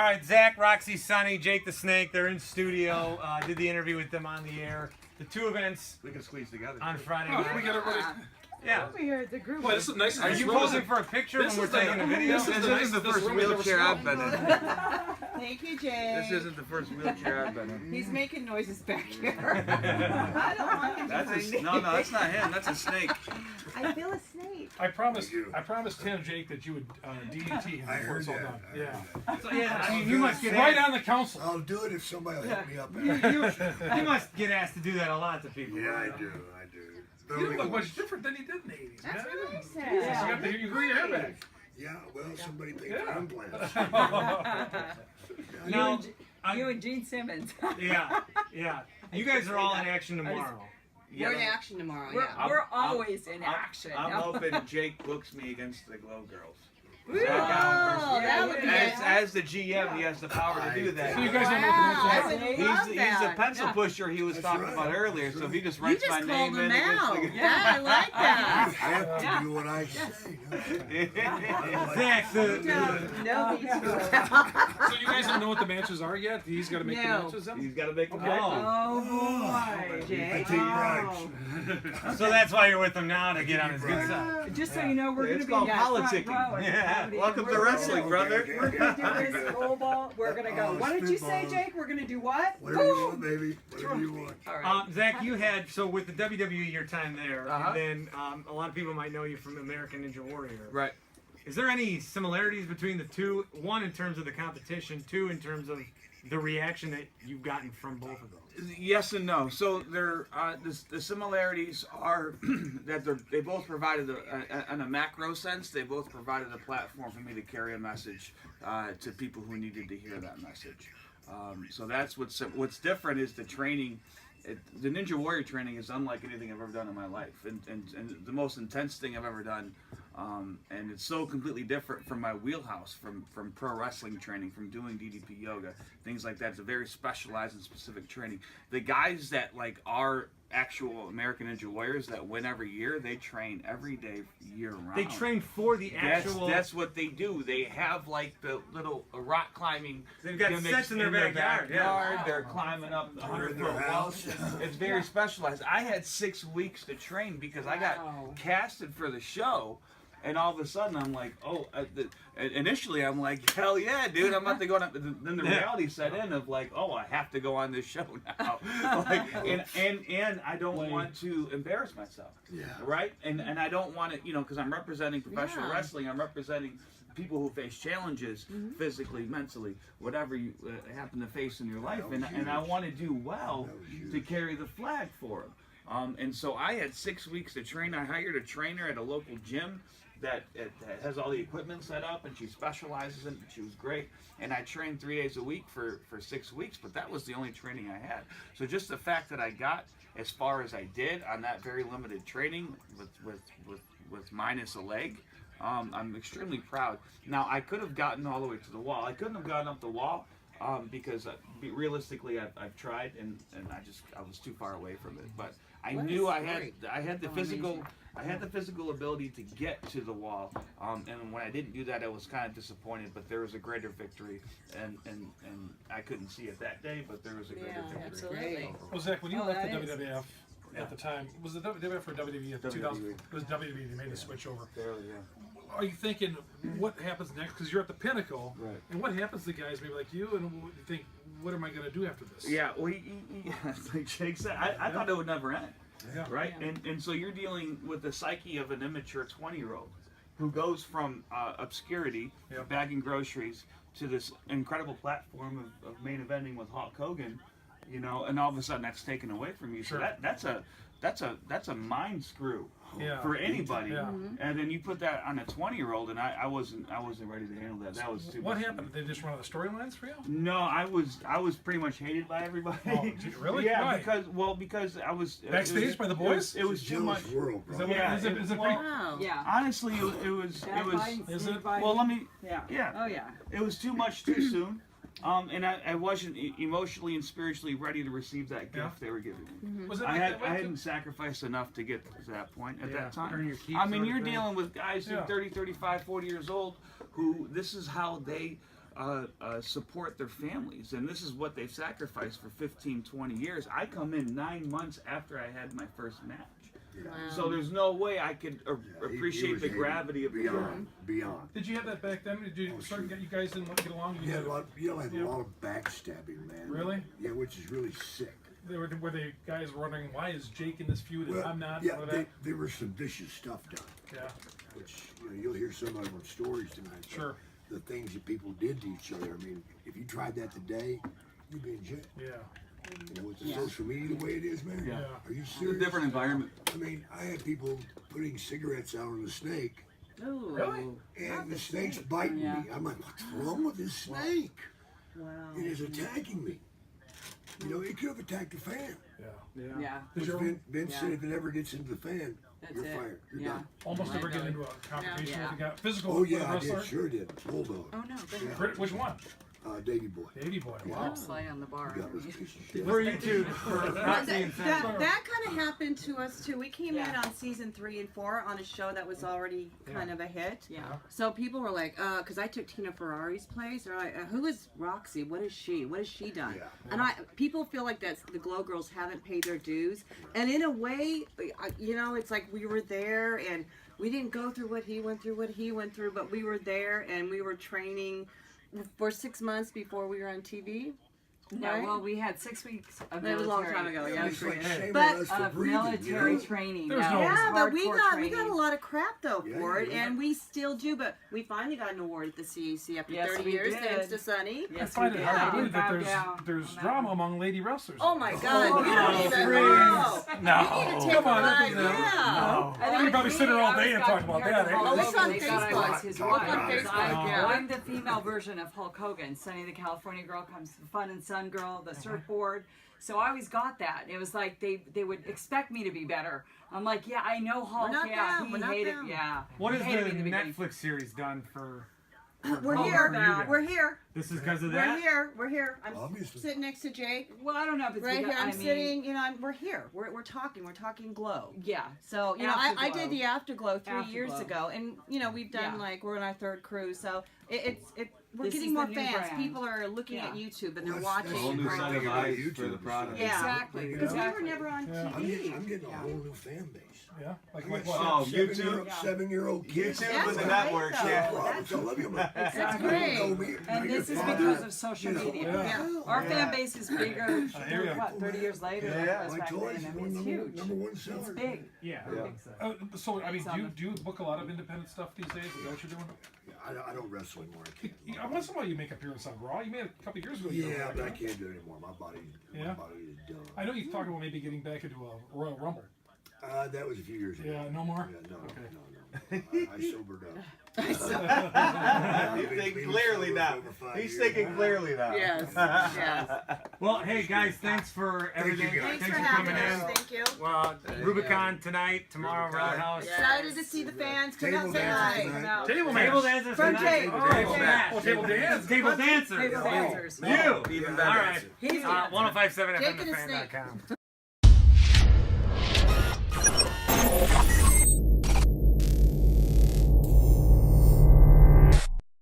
right, Zach, Roxy, Sonny, Jake the Snake, they're in studio. Did the interview with them on the air. The two events We can squeeze together. on Friday Oh, night. we got everybody. Yeah. Over here at the group. Boy, this is nice. Are you posing for a picture when we're taking a video? This This isn't the first wheelchair I've been in. Thank you, Jay. This isn't the first wheelchair I've been in. He's making noises back here. I don't want him That's behind a, me. no, that's not him. That's a snake. I feel a snake. I promised him, Jake, that you would DDT him before it's all done. Yeah. So, yeah, I mean, you must get Right asked, on the council. I'll do it if somebody will hit me up. you must get asked to do that a lot to people. Yeah, right? I do. You don't look much different than you did in the 80s. That's man. what I Jesus, said. you grew your hair back. Yeah, well, somebody paid Yeah. for implants. Now, You and Gene Simmons. yeah. You guys are all in action tomorrow. We're in action tomorrow, We're, yeah. we're always in action. I'm hoping Jake books me against the Glow Girls. Oh, that would be As the GM, he has the power to do that. So you guys don't know Wow, what I the would He's love the that. pencil pusher he was That's talking right. about earlier. So if he just You writes just my called name him in, out. and Yeah, I like I that. have to do what I say. Zach, No, these two. So you guys don't know what the matches are yet? He's got to make the No. matches up? he's got to make the Oh. matches. Oh, boy, I Jake. take bribes. so that's why you're with him now, to get on his good side. Just so you know, we're going It's to be called in that front politicking. row. Yeah. Welcome to wrestling, brother. We're going to do this goal ball. We're going to go. Oh, What did you say, spitballs. Jake? We're going to do what? Whatever you want, baby. Whatever you want. All right. Zach, you had, so with the WWE, your time there, Uh-huh. and then a lot of people might know you from American Ninja Warrior. Right. Is there any similarities between the two? One, in terms of the competition. Two, in terms of the reaction that you've gotten from both of those. Yes and no. So there, the similarities are that they both provided, in a macro sense, they both provided a platform for me to carry a message to people who needed to hear that message. So that's what's different is the training. The Ninja Warrior training is unlike anything I've ever done in my life, and the most intense thing I've ever done. And it's so completely different from my wheelhouse, from pro wrestling training, from doing DDP yoga, things like that. It's a very specialized and specific training. The guys that like are actual American Ninja Warriors that win every year, they train every day, year round. They train for the actual. That's what they do. They have like the little rock climbing. They've got gimmicks sets in their backyard. Yeah. They're climbing up the They're in 100-foot their walls. house. It's very specialized. I had 6 weeks to train because I got casted for the show. And all of a sudden, I'm like, initially, I'm like, hell yeah, dude, I'm about to go on. Then the reality set in of like, oh, I have to go on this show now. and I don't want to embarrass myself. Yeah. Right? And I don't want to, because I'm representing professional wrestling. I'm representing people who face challenges physically, mentally, whatever you happen to face in your life. And I want to do well to carry the flag for them. And so I had 6 weeks to train. I hired a trainer at a local gym that has all the equipment set up, and she specializes in it. She was great. And I trained 3 days a week for 6 weeks, but that was the only training I had. So just the fact that I got as far as I did on that very limited training with minus a leg, I'm extremely proud. Now, I could have gotten all the way to the wall. I couldn't have gotten up the wall because realistically I've tried and I was too far away from it. But I knew I had the physical ability to get to the wall. And when I didn't do that, I was kind of disappointed. But there was a greater victory, and I couldn't see it that day, but there was a greater victory. Absolutely. Well, Zach, when you Oh, left that the is. WWF at the time, was the WWF or WWE in 2000? It was WWE. They made the switch over. Barely, yeah. Are you thinking what happens next? Because you're at the pinnacle, Right. and what happens to guys maybe like you, and you think, what am I going to do after this? Yeah, well, like Jake said, I thought it would never end. Yeah. Right? Yeah. And so you're dealing with the psyche of an immature 20-year-old who goes from obscurity, Yep. bagging bagging groceries, to this incredible platform of main eventing with Hulk Hogan, and all of a sudden that's taken away from you. Sure. So that's a mind screw Yeah. for anybody. Yeah. And then you put that on a 20-year-old, and I wasn't ready to handle that. That was too What much. happened? Did they just run out of storylines for you? No, I was pretty much hated by everybody. Oh, gee, really? Yeah, Why? because I was Backstage by the boys? It was too much. Jealous world, Is bro. that what Yeah, is it? Is it well, pretty? Wow. Yeah. Honestly, it was. Is it? Well, let me. Yeah. Yeah. Oh, yeah. It was too much too soon. And I wasn't emotionally and spiritually ready to receive that gift Yeah. they were giving me. Was it I like had that way I too? hadn't sacrificed enough to get to that point at Yeah. that time. Earn your keep I mean, sort of you're thing. dealing with guys who Yeah. are 30, 35, 40 years old who this is how they support their families, and this is what they've sacrificed for 15, 20 years. I come in 9 months after I had my first match. So there's no way I could He appreciate was the gravity of the beyond. Did you have that back then? Did you start to get you guys didn't get along? You had a lot. You had a lot of backstabbing, man. Really? Yeah, which is really sick. Were the guys wondering why is Jake in this feud and I'm not? Yeah, Or that? there was some vicious stuff done. Yeah. Which you'll hear some of them stories tonight. Sure. The things that people did to each other. I mean, if you tried that today, you'd be in jail. Yeah. You know, with the social media the way it is, man. Yeah. Are you It's a serious? different environment. I mean, I had people putting cigarettes out on the snake, Ooh. Really? and the snake's biting Yeah. me. I'm like, what's wrong with this snake? Wow. It is attacking me. You know, it could have attacked the fan. Yeah. Yeah. Which Did you Vince Yeah. said if it ever gets into the fan, That's you're it. fired. You're Yeah. done. almost Oh ever my get God. into a confrontation Yeah. with a guy, physical Oh with yeah, a I wrestler? did. Sure did. Bulldog. Oh no. Good. Yeah. Which one? Davy Boy. Davy Boy. Wow. Slay on the bar. You got this piece of shit. For you two, for Roxy and Sam. That kind of happened to us too. We came in Yeah. on season 3 and 4 on a show that was already kind of a hit. Yeah. So people were like, because I took Tina Ferrari's place. They're like, who is Roxy? What is she? What has she done? Yeah. And people feel like that's the Glow Girls haven't paid their dues. And in a way, you know, it's like we were there and we didn't go through what he went through, but we were there and we were training for 6 months before we were on TV. No, Right? well, we had 6 weeks of That was a military. long time ago, yeah. It's like shaming But- us for Of breathing, military you know? training. There's yeah, no- it was Yeah, but we hardcore got training. a lot of crap though Yeah, for you it, did. and we still do. But we finally got an award at the CAC after Yes, 30 we years, did. thanks to Sonny. I Yes, find we it did. hard to I believe didn't that bow down there's on that drama one. among lady wrestlers. Oh my God! Oh, you don't even please. know. No. You need to take Come a on, ride. no. Yeah. No. I We could probably sit here all day and talk about that. Oh, it's on They thought I Facebook. was his Talk wife. about it. Yeah. I'm the female version of Hulk Hogan. Sunny the California Girl comes the Fun and Sun Girl, the surfboard. So I always got that. It was like they would expect me to be better. I'm like, yeah, I know Hulk. not Yeah, them. he We're not hated. them. Yeah. What he has hated the me in beginning. Netflix series done for? We're for here. you guys? We're here. This is because of We're that. here. We're here. I'm Obviously. sitting next to Jake. Well, I don't know if it's Right because, here. I'm I mean, sitting. You know, we're here. We're talking. We're talking Glow. Yeah. So, you know, I Afterglow. did the Afterglow 3 years Afterglow. ago, and you know, we've done Yeah. like we're on our 3rd cruise, so we're This getting is more the new fans. brand. People are looking at Yeah. YouTube and Well, they're that's watching. A whole and new great set thing of about eyes YouTube for the is product. that- Yeah. Exactly. Because we were Exactly. never on Yeah. TV. I'm getting a whole new fan base. Yeah. Like I what? got Oh, seven- YouTube? Yeah. 7-year-old kids. YouTube That's and the great, networks, though. yeah. That's I love you, man. That's Exactly. great. Know me, And know your this is father. because of social You know, media. Yeah. Our fan base is bigger. I hear ya. What, 30 years later? than it Yeah. was My back toys then. I is mean, it's huge. number one seller. It's big. Yeah. Yeah. So, I mean, do you book a lot of independent stuff these days? Is that what you're doing? I don't wrestle anymore. I can't. Once in a while you make appearance on Raw. You made it a couple years ago. you Yeah, were but I right? can't do it anymore. My body Yeah? is done. I know you talked about maybe getting back into a Royal Rumble. That was a few years ago. Yeah, no more? Yeah, no. Okay. I sobered up. He's thinking clearly now. He's thinking clearly now. Yes. Yes. Well, hey guys, thanks for everything. you, guys. Thanks for coming having us. in. Thank you. Well, Rubicon tonight, tomorrow, Roundhouse. Excited to see the fans come out Table say hi. dancing tonight. Table Table match. dancers From tonight. Jake. Oh, Table match. Oh, table dance. Table dancers. Table dancers. You. Even All better. right. He's 1057 Jake and his FMthefan.com.